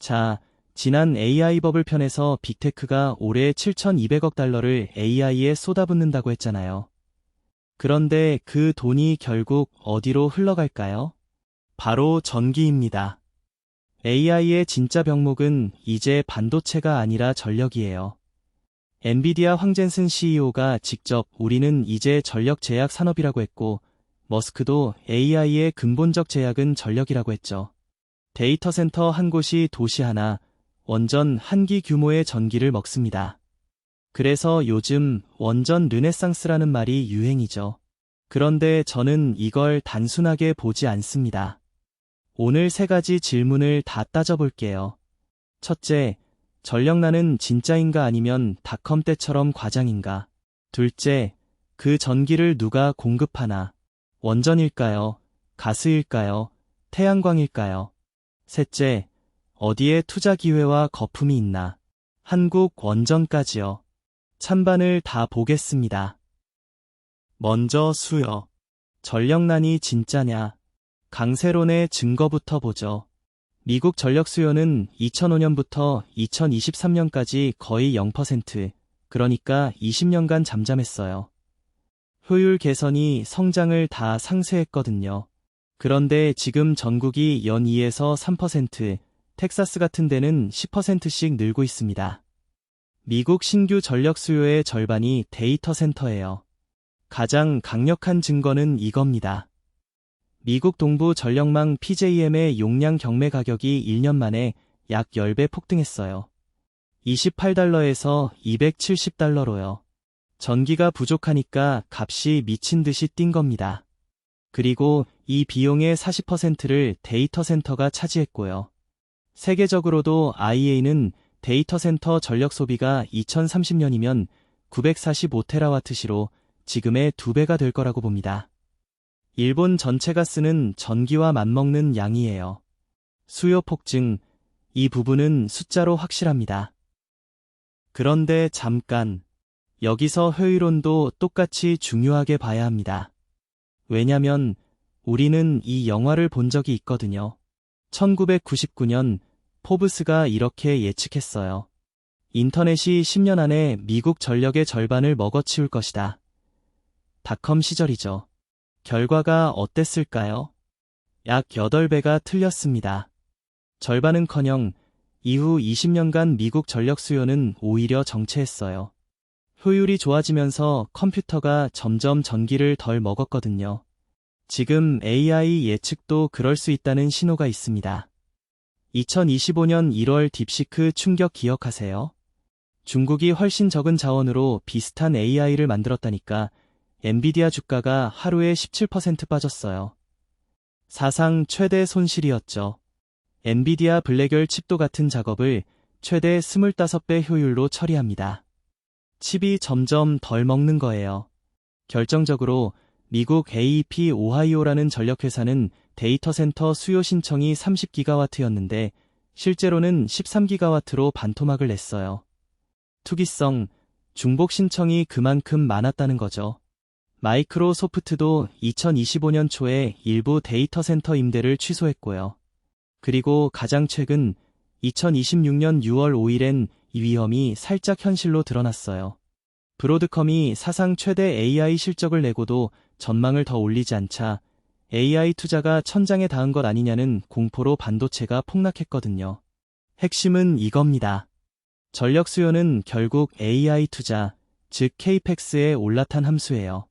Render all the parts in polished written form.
자, 지난 AI 버블 편에서 빅테크가 올해 7,200억 달러를 AI에 쏟아붓는다고 했잖아요. 그런데 그 돈이 결국 어디로 흘러갈까요? 바로 전기입니다. AI의 진짜 병목은 이제 반도체가 아니라 전력이에요. 엔비디아 황젠슨 CEO가 직접 우리는 이제 전력 제약 산업이라고 했고, 머스크도 AI의 근본적 제약은 전력이라고 했죠. 데이터 센터 한 곳이 도시 하나, 원전 한 기 규모의 전기를 먹습니다. 그래서 요즘 원전 르네상스라는 말이 유행이죠. 그런데 저는 이걸 단순하게 보지 않습니다. 오늘 세 가지 질문을 다 따져볼게요. 첫째, 전력난은 진짜인가 아니면 닷컴 때처럼 과장인가? 둘째, 그 전기를 누가 공급하나? 원전일까요? 가스일까요? 태양광일까요? 셋째, 어디에 투자 기회와 거품이 있나? 한국 원전까지요. 찬반을 다 보겠습니다. 먼저 수요. 전력난이 진짜냐? 강세론의 증거부터 보죠. 미국 전력 수요는 2005년부터 2023년까지 거의 0%, 그러니까 20년간 잠잠했어요. 효율 개선이 성장을 다 상쇄했거든요. 그런데 지금 전국이 연 2에서 3%, 텍사스 같은 데는 10%씩 늘고 있습니다. 미국 신규 전력 수요의 절반이 데이터 센터예요. 가장 강력한 증거는 이겁니다. 미국 동부 전력망 PJM의 용량 경매 가격이 1년 만에 약 10배 폭등했어요. 28달러에서 270달러로요. 전기가 부족하니까 값이 미친 듯이 뛴 겁니다. 그리고 이 비용의 40%를 데이터 센터가 차지했고요. 세계적으로도 IEA는 데이터 센터 전력 소비가 2030년이면 945테라와트시로 지금의 2배가 될 거라고 봅니다. 일본 전체가 쓰는 전기와 맞먹는 양이에요. 수요 폭증, 이 부분은 숫자로 확실합니다. 그런데 잠깐, 여기서 효율론도 똑같이 중요하게 봐야 합니다. 왜냐면 우리는 이 영화를 본 적이 있거든요. 1999년 포브스가 이렇게 예측했어요. 인터넷이 10년 안에 미국 전력의 절반을 먹어치울 것이다. 닷컴 시절이죠. 결과가 어땠을까요? 약 8배가 틀렸습니다. 절반은커녕 이후 20년간 미국 전력 수요는 오히려 정체했어요. 효율이 좋아지면서 컴퓨터가 점점 전기를 덜 먹었거든요. 지금 AI 예측도 그럴 수 있다는 신호가 있습니다. 2025년 1월 딥시크 충격 기억하세요? 중국이 훨씬 적은 자원으로 비슷한 AI를 만들었다니까 엔비디아 주가가 하루에 17% 빠졌어요. 사상 최대 손실이었죠. 엔비디아 블랙열 칩도 같은 작업을 최대 25배 효율로 처리합니다. 칩이 점점 덜 먹는 거예요. 결정적으로 미국 AEP 오하이오라는 전력회사는 데이터 센터 수요 신청이 30기가와트였는데 실제로는 13기가와트로 반토막을 냈어요. 투기성, 중복 신청이 그만큼 많았다는 거죠. 마이크로소프트도 2025년 초에 일부 데이터 센터 임대를 취소했고요. 그리고 가장 최근 2026년 6월 5일엔 이 위험이 살짝 현실로 드러났어요. 브로드컴이 사상 최대 AI 실적을 내고도 전망을 더 올리지 않자 AI 투자가 천장에 닿은 것 아니냐는 공포로 반도체가 폭락했거든요. 핵심은 이겁니다. 전력 수요는 결국 AI 투자, 즉 CAPEX에 올라탄 함수예요.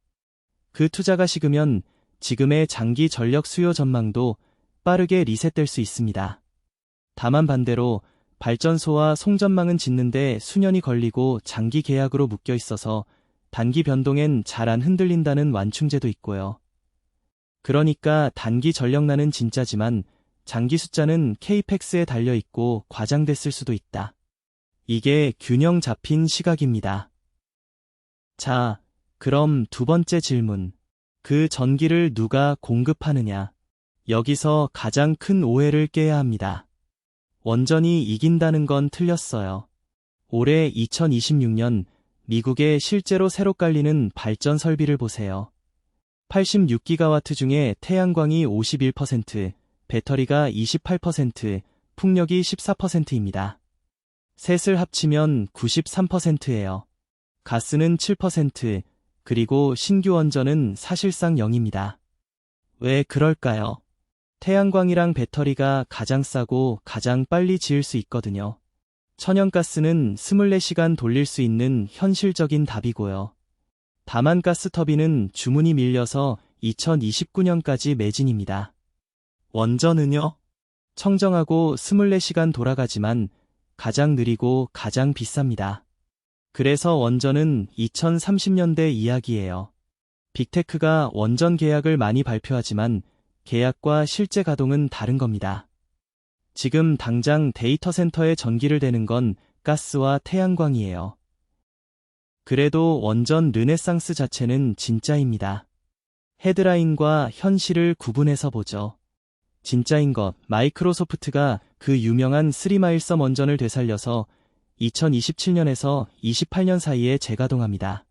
그 투자가 식으면 지금의 장기 전력 수요 전망도 빠르게 리셋될 수 있습니다. 다만 반대로 발전소와 송전망은 짓는데 수년이 걸리고 장기 계약으로 묶여 있어서 단기 변동엔 잘 안 흔들린다는 완충제도 있고요. 그러니까 단기 전력난은 진짜지만 장기 숫자는 CAPEX에 달려있고 과장됐을 수도 있다. 이게 균형 잡힌 시각입니다. 자, 그럼 두 번째 질문. 그 전기를 누가 공급하느냐? 여기서 가장 큰 오해를 깨야 합니다. 원전이 이긴다는 건 틀렸어요. 올해 2026년 미국에 실제로 새로 깔리는 발전 설비를 보세요. 86기가와트 중에 태양광이 51%, 배터리가 28%, 풍력이 14%입니다. 셋을 합치면 93%예요. 가스는 7%, 그리고 신규 원전은 사실상 0입니다. 왜 그럴까요? 태양광이랑 배터리가 가장 싸고 가장 빨리 지을 수 있거든요. 천연가스는 24시간 돌릴 수 있는 현실적인 답이고요. 다만 가스터빈은 주문이 밀려서 2029년까지 매진입니다. 원전은요? 청정하고 24시간 돌아가지만 가장 느리고 가장 비쌉니다. 그래서 원전은 2030년대 이야기예요. 빅테크가 원전 계약을 많이 발표하지만 계약과 실제 가동은 다른 겁니다. 지금 당장 데이터 센터에 전기를 대는 건 가스와 태양광이에요. 그래도 원전 르네상스 자체는 진짜입니다. 헤드라인과 현실을 구분해서 보죠. 진짜인 것, 마이크로소프트가 그 유명한 3마일섬 원전을 되살려서 2027년에서 28년 사이에 재가동합니다.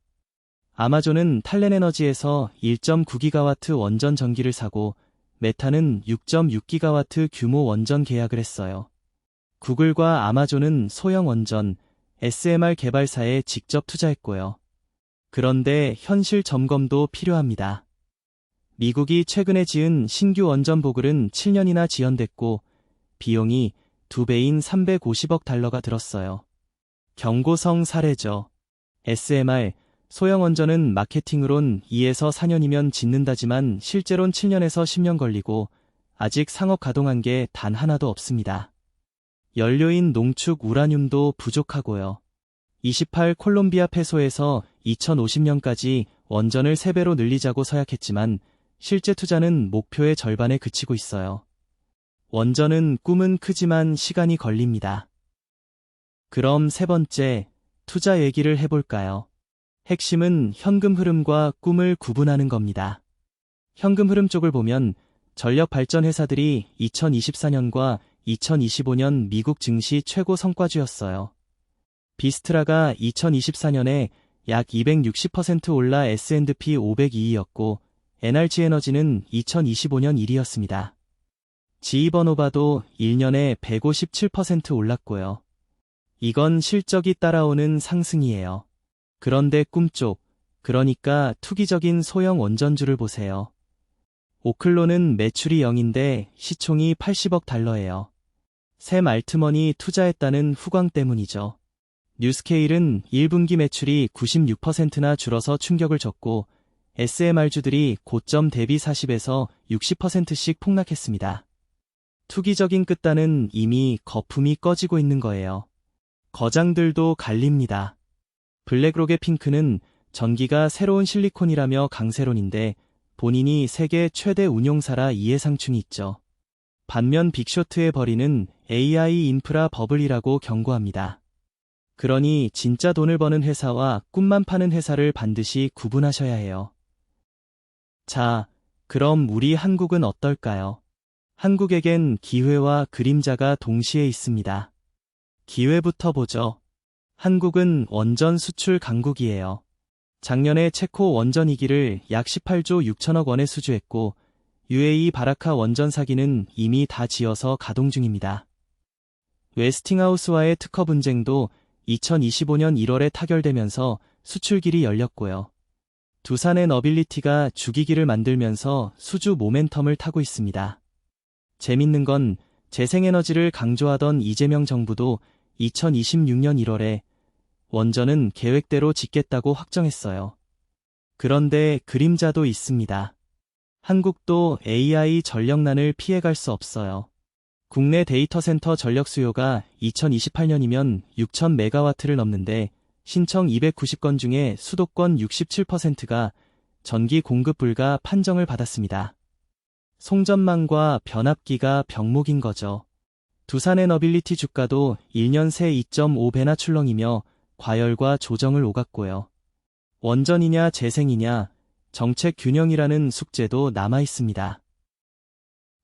아마존은 탈렌에너지에서 1.9기가와트 원전 전기를 사고 메타는 6.6기가와트 규모 원전 계약을 했어요. 구글과 아마존은 소형 원전, SMR 개발사에 직접 투자했고요. 그런데 현실 점검도 필요합니다. 미국이 최근에 지은 신규 원전 보글은 7년이나 지연됐고 비용이 2배인 350억 달러가 들었어요. 경고성 사례죠. SMR, 소형 원전은 마케팅으론 2에서 4년이면 짓는다지만 실제론 7년에서 10년 걸리고 아직 상업 가동한 게 단 하나도 없습니다. 연료인 농축 우라늄도 부족하고요. 28 콜롬비아 페소에서 2050년까지 원전을 3배로 늘리자고 서약했지만 실제 투자는 목표의 절반에 그치고 있어요. 원전은 꿈은 크지만 시간이 걸립니다. 그럼 세 번째, 투자 얘기를 해볼까요? 핵심은 현금 흐름과 꿈을 구분하는 겁니다. 현금 흐름 쪽을 보면 전력 발전 회사들이 2024년과 2025년 미국 증시 최고 성과주였어요. 비스트라가 2024년에 약 260% 올라 S&P 500 2위였고 NRG에너지는 2025년 1위였습니다. 지이버노바도 1년에 157% 올랐고요. 이건 실적이 따라오는 상승이에요. 그런데 꿈 쪽, 그러니까 투기적인 소형 원전주를 보세요. 오클론은 매출이 0인데 시총이 80억 달러예요. 샘 알트먼이 투자했다는 후광 때문이죠. 뉴스케일은 1분기 매출이 96%나 줄어서 충격을 줬고 SMR주들이 고점 대비 40에서 60%씩 폭락했습니다. 투기적인 끝단은 이미 거품이 꺼지고 있는 거예요. 거장들도 갈립니다. 블랙록의 핑크는 전기가 새로운 실리콘이라며 강세론인데 본인이 세계 최대 운용사라 이해상충이 있죠. 반면 빅쇼트의 버리는 AI 인프라 버블이라고 경고합니다. 그러니 진짜 돈을 버는 회사와 꿈만 파는 회사를 반드시 구분하셔야 해요. 자, 그럼 우리 한국은 어떨까요? 한국에겐 기회와 그림자가 동시에 있습니다. 기회부터 보죠. 한국은 원전 수출 강국이에요. 작년에 체코 원전 2기를 약 18조 6천억 원에 수주했고 UAE 바라카 원전 4기는 이미 다 지어서 가동 중입니다. 웨스팅하우스와의 특허 분쟁도 2025년 1월에 타결되면서 수출길이 열렸고요. 두산의 너빌리티가 주기기를 만들면서 수주 모멘텀을 타고 있습니다. 재밌는 건 재생에너지를 강조하던 이재명 정부도 2026년 1월에 원전은 계획대로 짓겠다고 확정했어요. 그런데 그림자도 있습니다. 한국도 AI 전력난을 피해갈 수 없어요. 국내 데이터 센터 전력 수요가 2028년이면 6,000메가와트를 넘는데 신청 290건 중에 수도권 67%가 전기 공급 불가 판정을 받았습니다. 송전망과 변압기가 병목인 거죠. 두산의 너빌리티 주가도 1년 새 2.5배나 출렁이며 과열과 조정을 오갔고요. 원전이냐 재생이냐 정책 균형이라는 숙제도 남아 있습니다.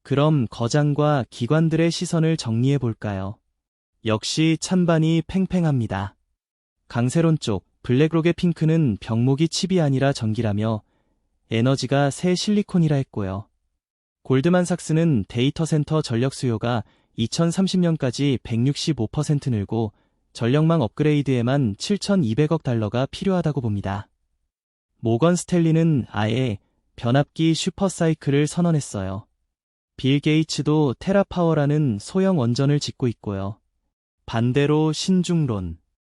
그럼 거장과 기관들의 시선을 정리해 볼까요? 역시 찬반이 팽팽합니다. 강세론 쪽 블랙록의 핑크는 병목이 칩이 아니라 전기라며 에너지가 새 실리콘이라 했고요. 골드만삭스는 데이터 센터 전력 수요가 2030년까지 165% 늘고 전력망 업그레이드에만 7,200억 달러가 필요하다고 봅니다. 모건 스탠리는 아예 변압기 슈퍼사이클을 선언했어요. 빌 게이츠도 테라파워라는 소형 원전을 짓고 있고요. 반대로 신중론,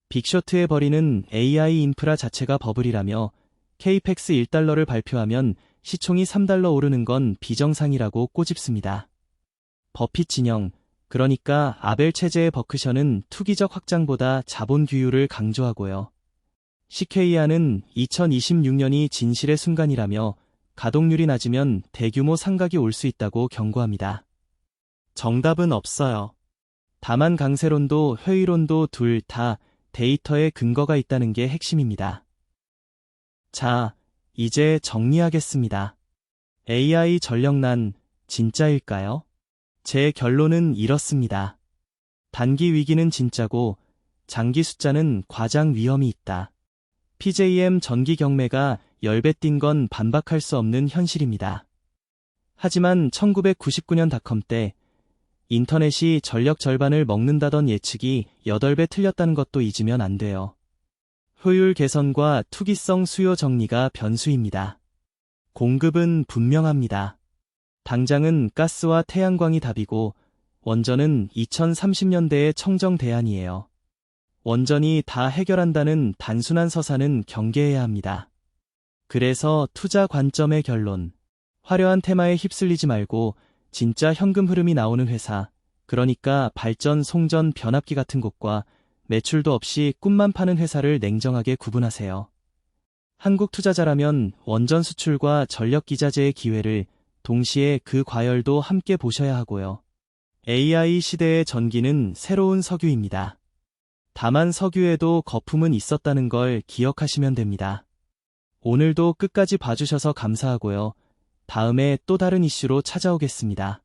빅쇼트의 벌이는 AI 인프라 자체가 버블이라며 케이펙스 1달러를 발표하면 시총이 3달러 오르는 건 비정상이라고 꼬집습니다. 버핏 진영, 그러니까 아벨 체제의 버크셔는 투기적 확장보다 자본 규율을 강조하고요. 시케이아는 2026년이 진실의 순간이라며 가동률이 낮으면 대규모 상각이 올 수 있다고 경고합니다. 정답은 없어요. 다만 강세론도 회의론도 둘 다 데이터에 근거가 있다는 게 핵심입니다. 자, 이제 정리하겠습니다. AI 전력난 진짜일까요? 제 결론은 이렇습니다. 단기 위기는 진짜고 장기 숫자는 과장 위험이 있다. PJM 전기 경매가 10배 뛴 건 반박할 수 없는 현실입니다. 하지만 1999년 닷컴 때 인터넷이 전력 절반을 먹는다던 예측이 8배 틀렸다는 것도 잊으면 안 돼요. 효율 개선과 투기성 수요 정리가 변수입니다. 공급은 분명합니다. 당장은 가스와 태양광이 답이고 원전은 2030년대의 청정 대안이에요. 원전이 다 해결한다는 단순한 서사는 경계해야 합니다. 그래서 투자 관점의 결론. 화려한 테마에 휩쓸리지 말고 진짜 현금 흐름이 나오는 회사, 그러니까 발전, 송전, 변압기 같은 곳과 매출도 없이 꿈만 파는 회사를 냉정하게 구분하세요. 한국 투자자라면 원전 수출과 전력 기자재의 기회를 동시에 그 과열도 함께 보셔야 하고요. AI 시대의 전기는 새로운 석유입니다. 다만 석유에도 거품은 있었다는 걸 기억하시면 됩니다. 오늘도 끝까지 봐주셔서 감사하고요. 다음에 또 다른 이슈로 찾아오겠습니다.